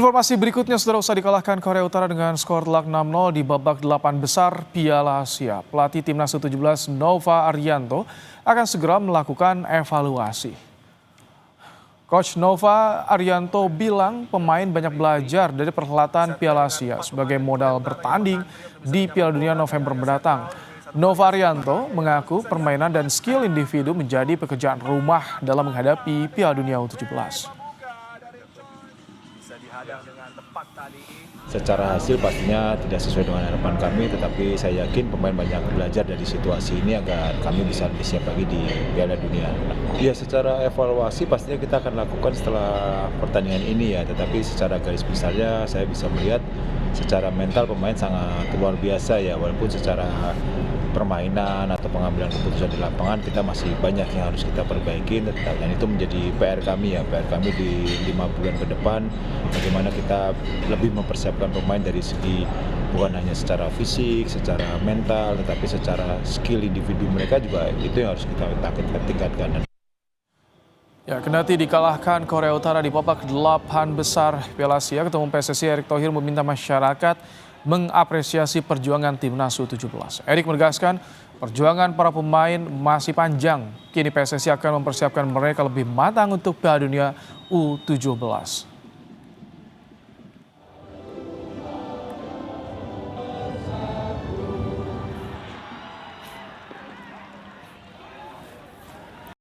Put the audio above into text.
Informasi berikutnya, saudara, usai dikalahkan Korea Utara dengan skor telak 6-0 di babak 8 besar Piala Asia, pelatih timnas U17 Nova Arianto akan segera melakukan evaluasi. Coach Nova Arianto bilang pemain banyak belajar dari perhelatan Piala Asia sebagai modal bertanding di Piala Dunia November mendatang. Nova Arianto mengaku permainan dan skill individu menjadi pekerjaan rumah dalam menghadapi Piala Dunia U17. Secara hasil pastinya tidak sesuai dengan harapan kami, tetapi saya yakin pemain banyak belajar dari situasi ini agar kami bisa lebih siap lagi di Piala Dunia. Ya, secara evaluasi pastinya kita akan lakukan setelah pertandingan ini ya, tetapi secara garis besarnya saya bisa melihat secara mental pemain sangat luar biasa ya, walaupun secara permainan atau pengambilan keputusan di lapangan kita masih banyak yang harus kita perbaiki, dan itu menjadi PR kami ya, PR kami di 5 bulan ke depan, bagaimana kita lebih mempersiapkan pemain dari segi bukan hanya secara fisik, secara mental, tetapi secara skill individu mereka juga itu yang harus kita tingkatkan. Ya, kendati dikalahkan Korea Utara di babak 8 besar Piala Asia, Ketua Umum PSSI Erick Thohir meminta masyarakat mengapresiasi perjuangan timnas U17. Erick menegaskan perjuangan para pemain masih panjang. Kini PSSI akan mempersiapkan mereka lebih matang untuk Piala Dunia U17.